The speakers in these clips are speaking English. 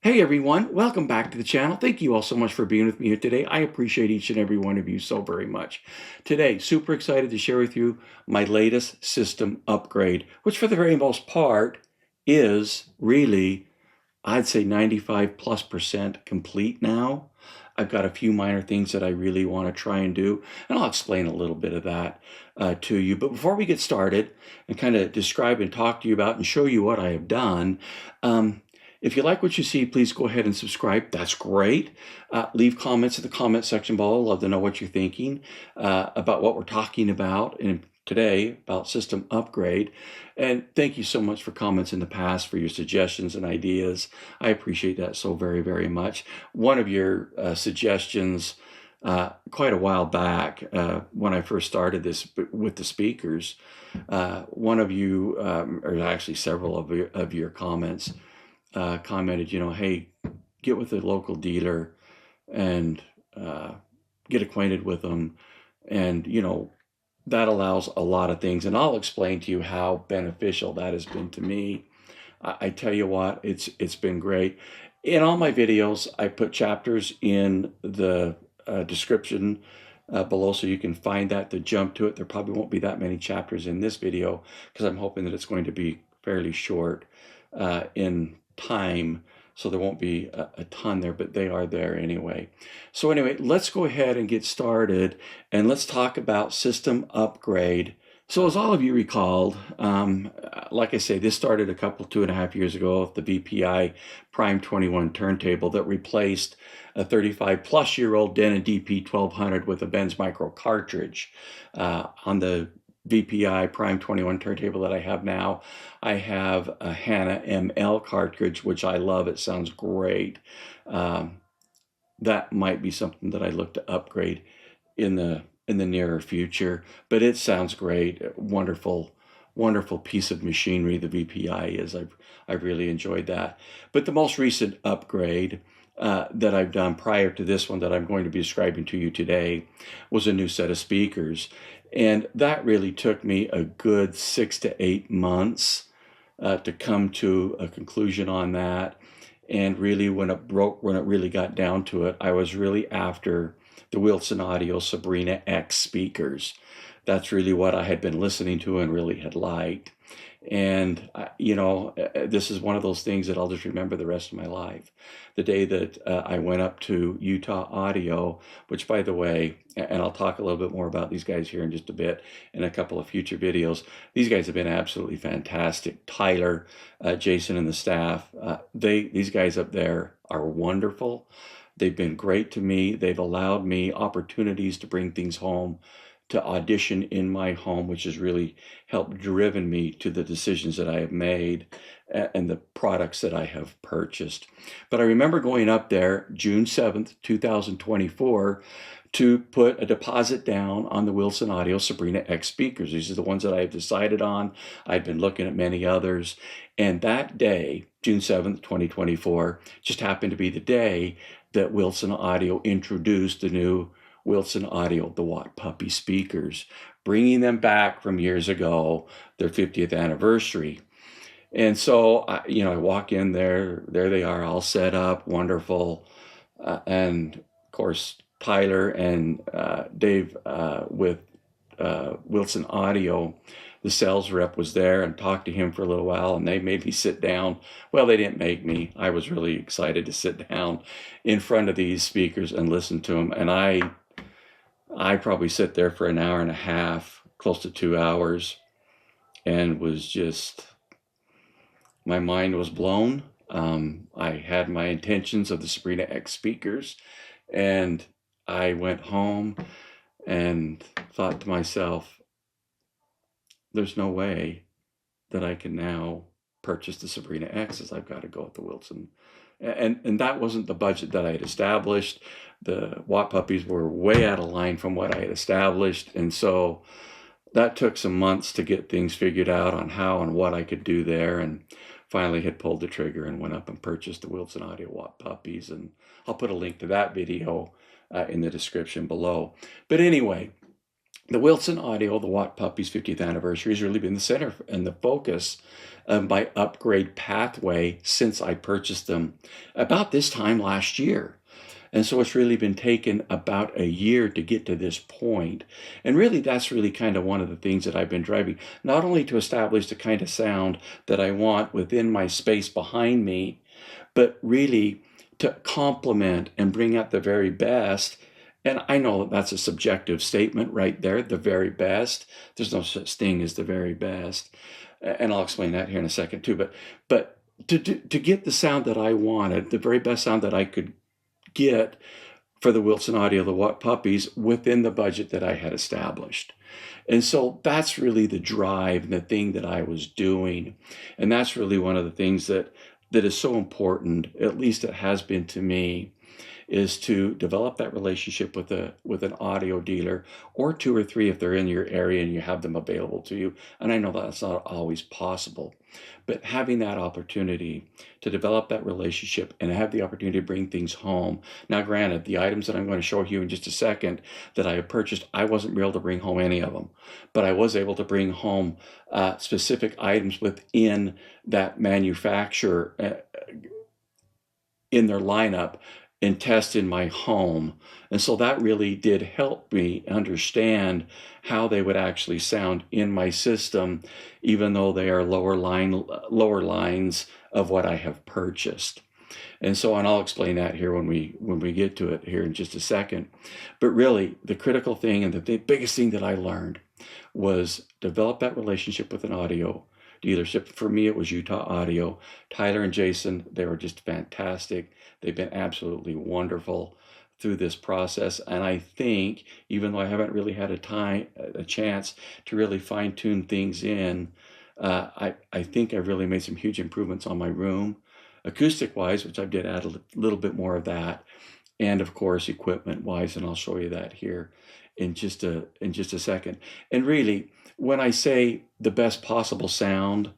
Hey everyone, welcome back to the channel. Thank you all so much for being with me here today. I appreciate each and every one of you so very much. Today, super excited to share with you my latest system upgrade, which for the very most part is really, I'd say 95+% complete now. I've got a few minor things that I really want to try and do, and I'll explain a little bit of that to you. But before we get started and kind of describe and talk to you about and show you what I have done, if you like what you see, please go ahead and subscribe. That's great. Leave comments in the comment section below. Love to know what you're thinking about what we're talking about today about system upgrade. And thank you so much for comments in the past, for your suggestions and ideas. I appreciate that so very, very much. One of your suggestions quite a while back when I first started this with the speakers, one of you, or actually several of your comments, commented, hey, get with a local dealer and get acquainted with them. And, that allows a lot of things. And I'll explain to you how beneficial that has been to me. I tell you what, it's been great. In all my videos, I put chapters in the description below so you can find that to jump to it. There probably won't be that many chapters in this video because I'm hoping that it's going to be fairly short in time, so there won't be a ton there, but they are there anyway. So anyway, let's go ahead and get started, and let's talk about system upgrade. So as all of you recalled, like I say, this started a couple, 2.5 years ago with the VPI Prime 21 turntable that replaced a 35-plus-year-old Denon DP 1200 with a Benz Micro cartridge. On the VPI Prime 21 turntable that I have now, I have a HANA ML cartridge, which I love. It sounds great. That might be something that I look to upgrade in the nearer future, but it sounds great. Wonderful, wonderful piece of machinery the VPI is. I've really enjoyed that. But the most recent upgrade that I've done prior to this one that I'm going to be describing to you today was a new set of speakers. And that really took me a good 6 to 8 months to come to a conclusion on that. And really, when it really got down to it, I was really after the Wilson Audio Sabrina X speakers. That's really what I had been listening to and really had liked. And, this is one of those things that I'll just remember the rest of my life. The day that I went up to Utah Audio, which, by the way, and I'll talk a little bit more about these guys here in just a bit in a couple of future videos. These guys have been absolutely fantastic. Tyler, Jason, and the staff, these guys up there are wonderful. They've been great to me. They've allowed me opportunities to bring things home, to audition in my home, which has really helped driven me to the decisions that I have made and the products that I have purchased. But I remember going up there June 7th, 2024, to put a deposit down on the Wilson Audio Sabrina X speakers. These are the ones that I have decided on. I've been looking at many others. And that day, June 7th, 2024, just happened to be the day that Wilson Audio introduced the new Wilson Audio, the Watt Puppie speakers, bringing them back from years ago, their 50th anniversary. And so, I walk in there they are all set up, wonderful. And of course, Tyler and Dave with Wilson Audio, the sales rep, was there and talked to him for a little while, and they made me sit down. Well, they didn't make me. I was really excited to sit down in front of these speakers and listen to them. And I probably sit there for an hour and a half, close to 2 hours, and was just, my mind was blown. I had my intentions of the Sabrina X speakers, and I went home and thought to myself, there's no way that I can now purchase the Sabrina X's. I've got to go with the Wilson. And that wasn't the budget that I had established. The Watt Puppies were way out of line from what I had established. And so that took some months to get things figured out on how and what I could do there. And finally had pulled the trigger and went up and purchased the Wilson Audio Watt Puppies. And I'll put a link to that video in the description below. But anyway, The Wilson Audio, the Watt Puppie's 50th anniversary, has really been the center and the focus of my upgrade pathway since I purchased them about this time last year. And so it's really been taken about a year to get to this point. And really, that's really kind of one of the things that I've been driving, not only to establish the kind of sound that I want within my space behind me, but really to complement and bring out the very best. And I know that that's a subjective statement right there, the very best. There's no such thing as the very best. And I'll explain that here in a second too. But to get the sound that I wanted, the very best sound that I could get for the Wilson Audio, the Watt Puppies, within the budget that I had established. And so that's really the drive and the thing that I was doing. And that's really one of the things that is so important, at least it has been to me, is to develop that relationship with an audio dealer, or two or three if they're in your area and you have them available to you. And I know that's not always possible, but having that opportunity to develop that relationship and have the opportunity to bring things home. Now, granted, the items that I'm going to show you in just a second that I have purchased, I wasn't able to bring home any of them, but I was able to bring home specific items within that manufacturer in their lineup and test in my home. And so that really did help me understand how they would actually sound in my system, even though they are lower lines of what I have purchased. And so, and I'll explain that here when we get to it here in just a second. But really, the critical thing and the biggest thing that I learned was develop that relationship with an audio dealership. For me, it was Utah Audio. Tyler and Jason, they were just fantastic. They've been absolutely wonderful through this process. And I think, even though I haven't really had a chance to really fine tune things in, I think I've really made some huge improvements on my room, acoustic wise, which I did add a little bit more of that, and of course equipment wise, and I'll show you that here in just a second. And really, when I say the best possible sound,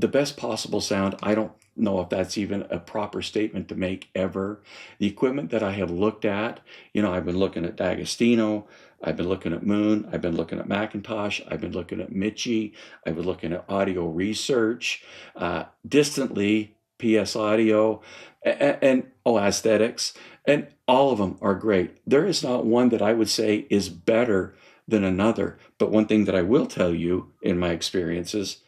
I don't know if that's even a proper statement to make ever. The equipment that I have looked at, I've been looking at D'Agostino, I've been looking at Moon, I've been looking at Macintosh, I've been looking at Mitchie, I've been looking at Audio Research, distantly, PS Audio, and Aesthetics, and all of them are great. There is not one that I would say is better than another. But one thing that I will tell you in my experiences,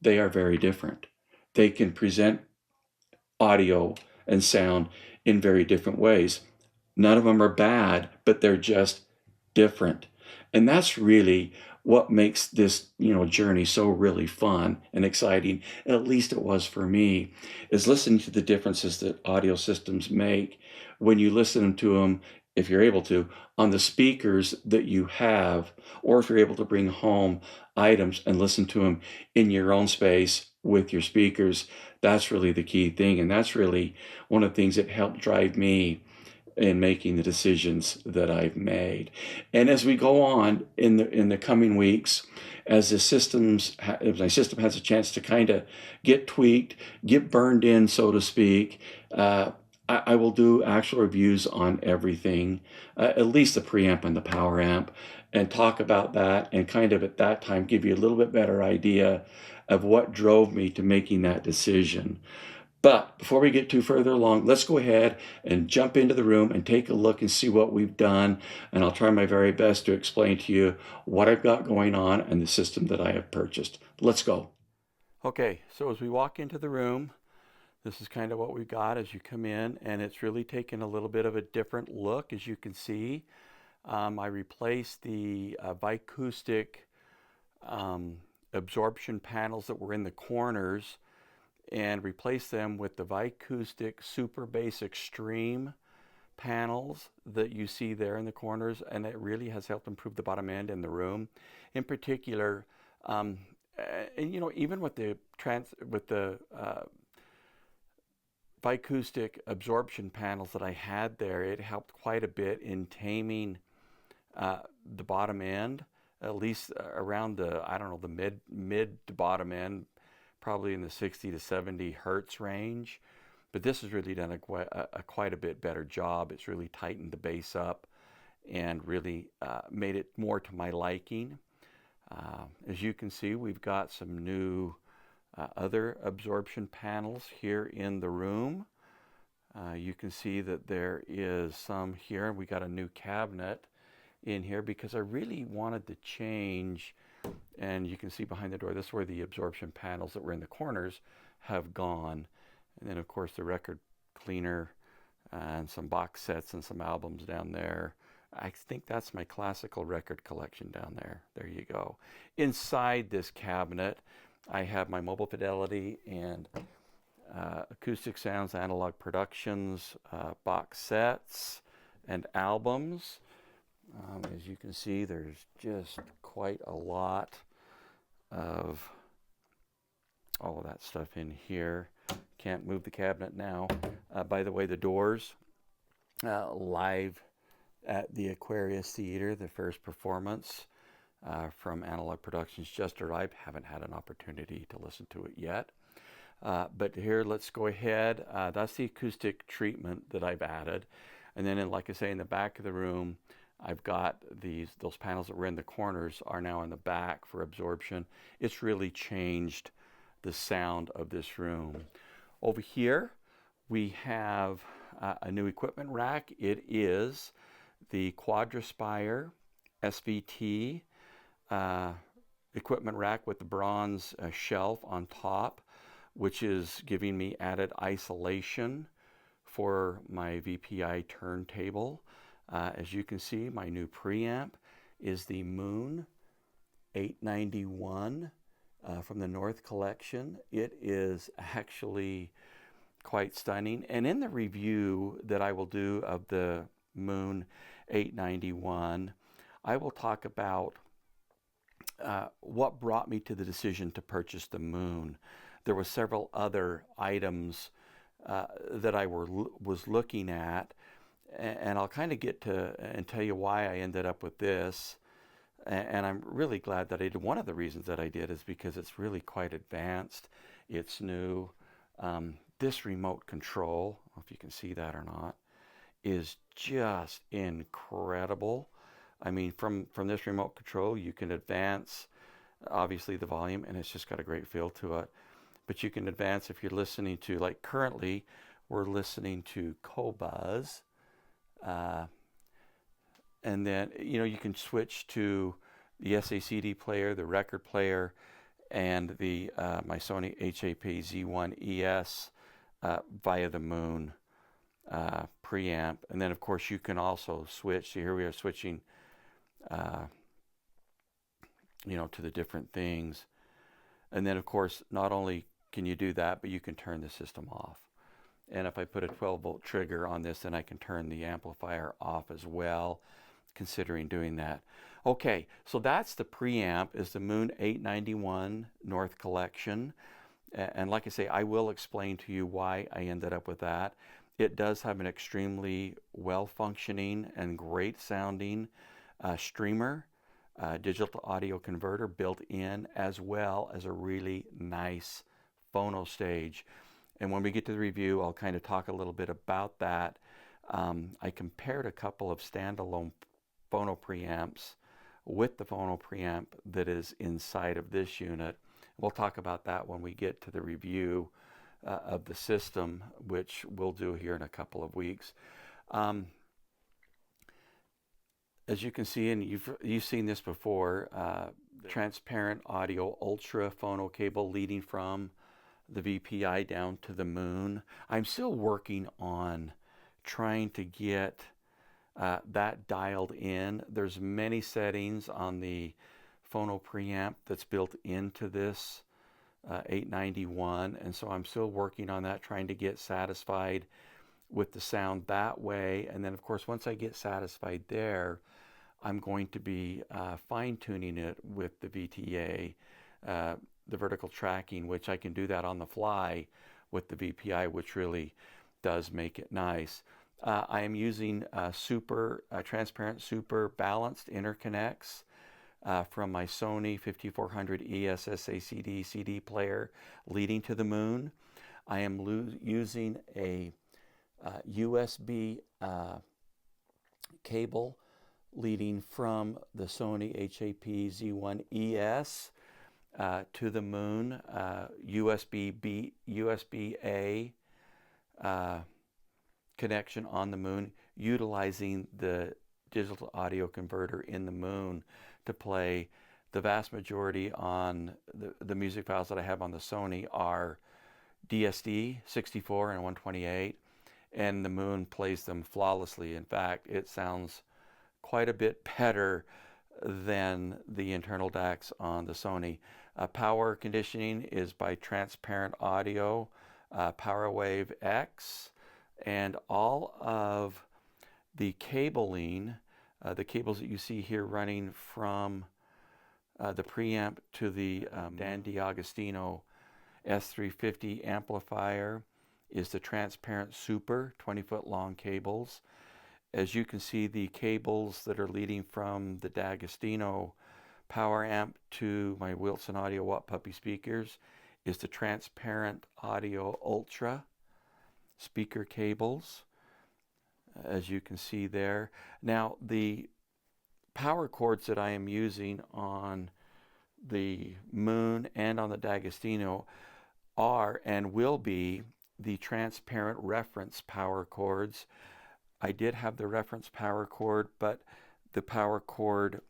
they are very different. They can present audio and sound in very different ways. None of them are bad, but they're just different. And that's really what makes this, journey so really fun and exciting, at least it was for me, is listening to the differences that audio systems make when you listen to them, if you're able to, on the speakers that you have, or if you're able to bring home items and listen to them in your own space with your speakers. That's really the key thing. And that's really one of the things that helped drive me in making the decisions that I've made. And as we go on in the coming weeks, as my system has a chance to kind of get tweaked, get burned in, so to speak, I will do actual reviews on everything, at least the preamp and the power amp, and talk about that, and kind of at that time give you a little bit better idea of what drove me to making that decision. But before we get too further along, let's go ahead and jump into the room and take a look and see what we've done. And I'll try my very best to explain to you what I've got going on and the system that I have purchased. Let's go. Okay, so as we walk into the room, this is kind of what we've got as you come in, and it's really taken a little bit of a different look, as you can see. I replaced the acoustic absorption panels that were in the corners and replace them with the acoustic Super Bass Extreme panels that you see there in the corners, and it really has helped improve the bottom end in the room. In particular, and even with the acoustic absorption panels that I had there, it helped quite a bit in taming the bottom end, at least around the mid to bottom end, probably in the 60 to 70 hertz range. But this has really done quite a bit better job. It's really tightened the bass up and really made it more to my liking. As you can see, we've got some new other absorption panels here in the room. You can see that there is some here. We got a new cabinet in here because I really wanted to change, and you can see behind the door, this is where the absorption panels that were in the corners have gone. And then of course the record cleaner and some box sets and some albums down there. I think that's my classical record collection down there. There you go. Inside this cabinet, I have my Mobile Fidelity and Acoustic Sounds Analog Productions box sets and albums. As you can see, there's just quite a lot of all of that stuff in here. Can't move the cabinet now. By the way, the doors, live at the Aquarius Theater, the first performance from Analog Productions just arrived. Haven't had an opportunity to listen to it yet. But here, let's go ahead. That's the acoustic treatment that I've added. And then, like I say, in the back of the room, I've got those panels that were in the corners are now in the back for absorption. It's really changed the sound of this room. Over here, we have a new equipment rack. It is the Quadraspire SVT equipment rack with the bronze shelf on top, which is giving me added isolation for my VPI turntable. As you can see, my new preamp is the Moon 891 from the North Collection. It is actually quite stunning. And in the review that I will do of the Moon 891, I will talk about what brought me to the decision to purchase the Moon. There were several other items that I was looking at, and I'll kind of get to and tell you why I ended up with this. And I'm really glad that I did. One of the reasons that I did is because it's really quite advanced. It's new. This remote control, I don't know if you can see that or not, is just incredible. I mean, from this remote control, you can advance, obviously, the volume, and it's just got a great feel to it. But you can advance if you're listening to, like currently, we're listening to Qobuz. And then, you can switch to the SACD player, the record player, and the my Sony HAP Z1 ES via the Moon preamp. And then, of course, you can also switch. So here we are switching, to the different things. And then, of course, not only can you do that, but you can turn the system off. And if I put a 12-volt trigger on this, then I can turn the amplifier off as well, considering doing that. Okay, so that's the preamp, is the Moon 891 North Collection. And like I say, I will explain to you why I ended up with that. It does have an extremely well-functioning and great sounding streamer, digital to audio converter built in, as well as a really nice phono stage. And when we get to the review, I'll kind of talk a little bit about that. I compared a couple of standalone phono preamps with the phono preamp that is inside of this unit. We'll talk about that when we get to the review of the system, which we'll do here in a couple of weeks. As you can see, and you've seen this before, transparent audio ultra phono cable leading from the VPI down to the Moon. I'm still working on trying to get that dialed in. There's many settings on the phono preamp that's built into this 891, and so I'm still working on that, trying to get satisfied with the sound that way. And then, of course, once I get satisfied there, I'm going to be fine-tuning it with the VTA, the vertical tracking, which I can do that on the fly with the VPI, which really does make it nice. I am using transparent super balanced interconnects from my Sony 5400 ES SACD CD player leading to the Moon. I am using a USB cable leading from the Sony HAP Z1 ES to the moon, USB-A connection on the moon, utilizing the digital audio converter in the moon to play. The vast majority on the music files that I have on the Sony are DSD 64 and 128, and the moon plays them flawlessly. In fact, it sounds quite a bit better than the internal DACs on the Sony. Power conditioning is by Transparent Audio, PowerWave X, and all of the cabling, the cables that you see here running from the preamp to the Dan D'Agostino S350 amplifier is the transparent super 20-foot long cables. As you can see, the cables that are leading from the D'Agostino Power Amp to my Wilson Audio Watt Puppie speakers is the Transparent Audio Ultra speaker cables, as you can see there. Now, the power cords that I am using on the Moon and on the D'Agostino are and will be the transparent reference power cords. I did have the reference power cord, but the power cord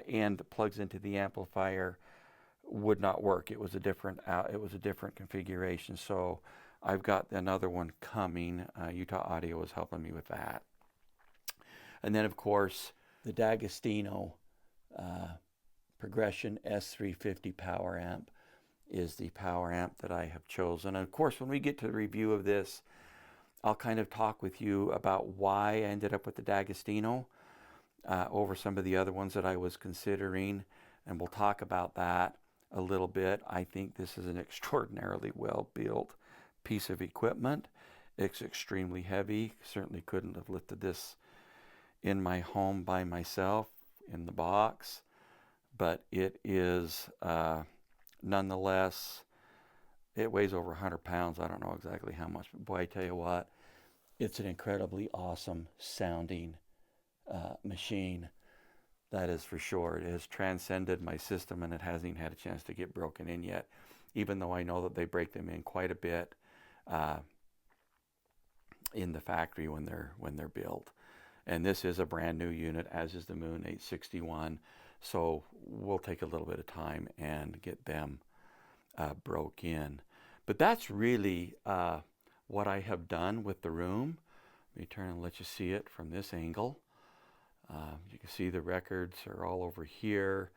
end that plugs into the amplifier would not work. It was a different configuration. So I've got another one coming. Utah Audio is helping me with that. And then, of course, the D'Agostino Progression S350 Power Amp is the power amp that I have chosen. And of course, when we get to the review of this, I'll kind of talk with you about why I ended up with the D'Agostino over some of the other ones that I was considering, and we'll talk about that a little bit. I think this is an extraordinarily well-built piece of equipment. It's extremely heavy. Certainly couldn't have lifted this in my home by myself in the box, but it is nonetheless, it weighs over 100 pounds. I don't know exactly how much, but boy, I tell you what, it's an incredibly awesome sounding machine. That is for sure. It has transcended my system, and it hasn't even had a chance to get broken in yet, even though I know that they break them in quite a bit in the factory when they're built. And this is a brand new unit, as is the Moon 861. So we'll take a little bit of time and get them broke in. But that's really what I have done with the room. Let me turn and let you see it from this angle. You can see the records are all over here.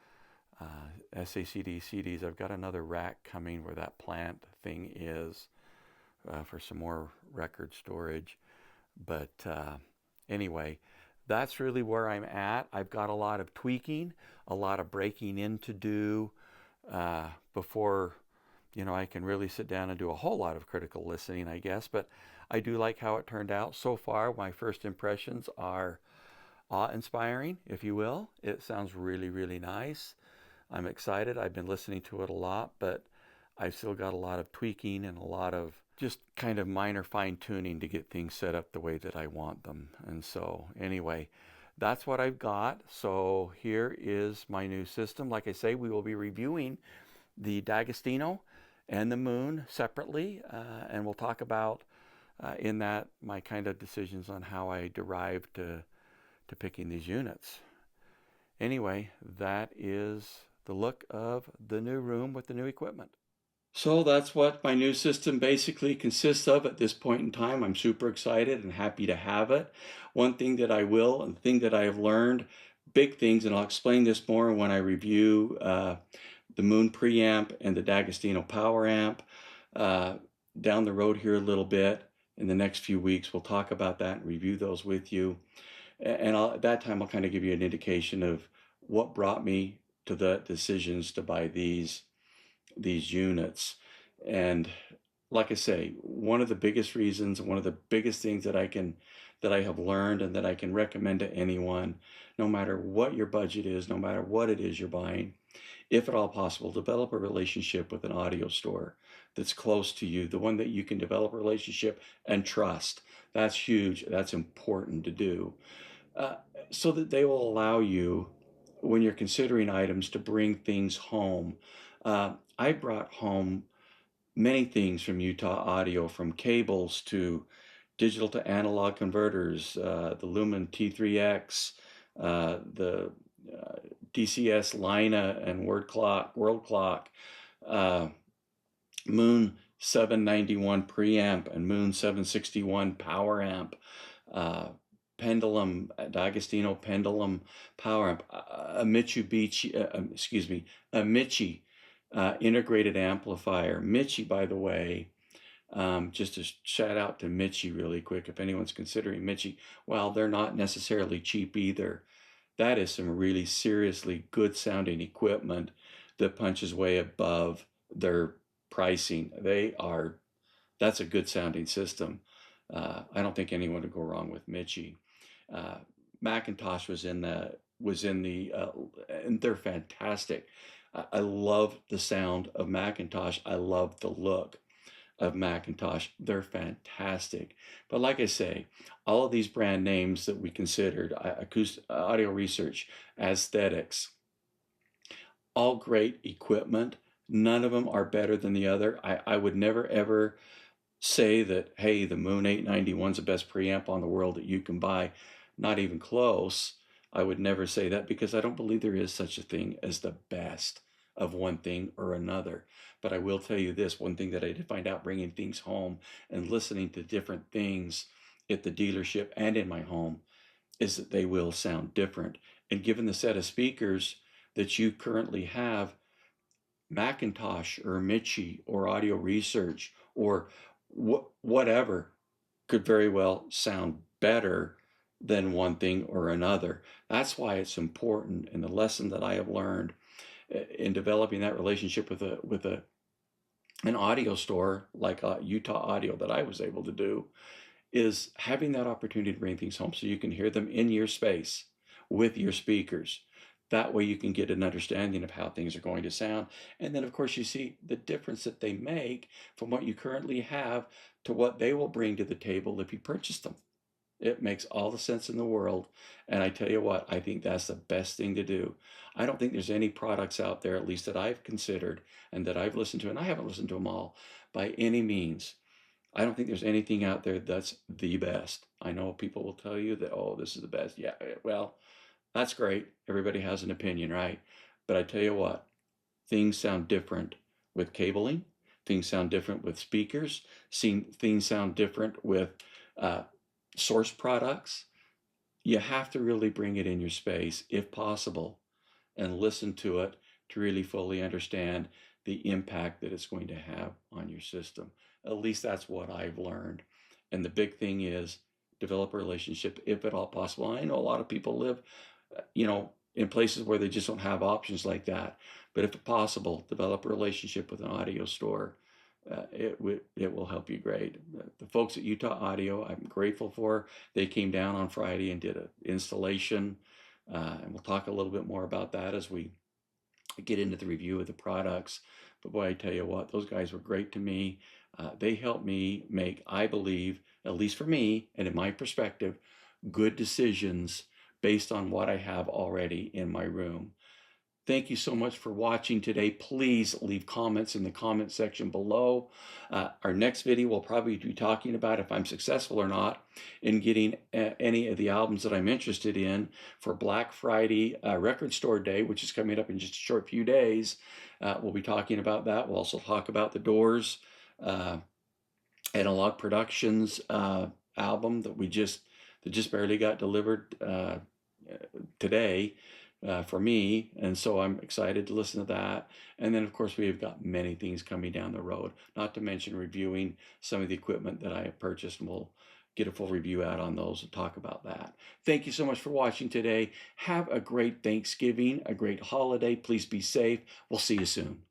SACD CDs. I've got another rack coming where that plant thing is for some more record storage. But anyway, that's really where I'm at. I've got a lot of tweaking, a lot of breaking in to do before, I can really sit down and do a whole lot of critical listening, I guess. But I do like how it turned out so far. My first impressions are awe-inspiring, if you will. It sounds really, really nice. I'm excited. I've been listening to it a lot, but I've still got a lot of tweaking and a lot of just kind of minor fine-tuning to get things set up the way that I want them. And so anyway, that's what I've got. So here is my new system. Like I say, we will be reviewing the D'Agostino and the Moon separately, and we'll talk about in that my kind of decisions on how I derived to picking these units. Anyway, that is the look of the new room with the new equipment. So that's what my new system basically consists of at this point in time. I'm super excited and happy to have it. One thing that I will, and the thing that I have learned, big things, and I'll explain this more when I review the Moon preamp and the D'Agostino Power Amp down the road here a little bit. In the next few weeks, we'll talk about that and review those with you. And at that time, I'll kind of give you an indication of what brought me to the decisions to buy these units. And like I say, one of the biggest reasons, one of the biggest things that I have learned and that I can recommend to anyone, no matter what your budget is, no matter what it is you're buying, if at all possible, develop a relationship with an audio store that's close to you, the one that you can develop a relationship and trust. That's huge. That's important to do. so that they will allow you, when you're considering items, to bring things home. I brought home many things from Utah Audio, from cables to digital to analog converters, the Lumen T3X, the DCS Lina and World Clock, uh, Moon 791 Preamp and Moon 761 Power Amp, uh, Pendulum, D'Agostino Pendulum Power Amp, a Mitsubishi, a Michi integrated amplifier. Michi, by the way, just a shout out to Michi really quick. If anyone's considering Michi, well, they're not necessarily cheap either. That is some really seriously good sounding equipment that punches way above their pricing. That's a good sounding system. I don't think anyone would go wrong with Michi. Uh, Macintosh and they're fantastic. I love the sound of Macintosh. I love the look of Macintosh. They're fantastic. But like I say, all of these brand names that we considered, acoustic, audio research, aesthetics, all great equipment. None of them are better than the other. I would never ever say that, hey, the Moon 891 is the best preamp on the world that you can buy. Not even close. I would never say that, because I don't believe there is such a thing as the best of one thing or another. But I will tell you this, one thing that I did find out bringing things home and listening to different things at the dealership and in my home is that they will sound different. And given the set of speakers that you currently have, Macintosh or Michi or Audio Research or whatever could very well sound better than one thing or another. That's why it's important. And the lesson that I have learned in developing that relationship with an audio store like Utah Audio that I was able to do is having that opportunity to bring things home so you can hear them in your space with your speakers. That way you can get an understanding of how things are going to sound. And then, of course, you see the difference that they make from what you currently have to what they will bring to the table if you purchase them. It makes all the sense in the world. And I tell you what, I think that's the best thing to do. I don't think there's any products out there, at least that I've considered and that I've listened to, and I haven't listened to them all by any means. I don't think there's anything out there that's the best. I know people will tell you that, oh, this is the best. Yeah, well, that's great. Everybody has an opinion, right? But I tell you what, things sound different with cabling. Things sound different with speakers. Things sound different with source products. You have to really bring it in your space, if possible, and listen to it to really fully understand the impact that it's going to have on your system. At least that's what I've learned. And the big thing is develop a relationship, if at all possible. I know a lot of people live, in places where they just don't have options like that. But if possible, develop a relationship with an audio store. It will help you great. The folks at Utah Audio, I'm grateful for. They came down on Friday and did an installation, and we'll talk a little bit more about that as we get into the review of the products. But boy, I tell you what, those guys were great to me. They helped me make, I believe, at least for me and in my perspective, good decisions based on what I have already in my room. Thank you so much for watching today. Please leave comments in the comment section below. Our next video will probably be talking about if I'm successful or not in getting any of the albums that I'm interested in for Black Friday Record Store Day, which is coming up in just a short few days. We'll be talking about that. We'll also talk about the Doors Analog Productions album that just barely got delivered today. For me, and so I'm excited to listen to that. And then, of course, we have got many things coming down the road, not to mention reviewing some of the equipment that I have purchased, and we'll get a full review out on those and talk about that. Thank you so much for watching today. Have a great Thanksgiving, a great holiday. Please be safe. We'll see you soon.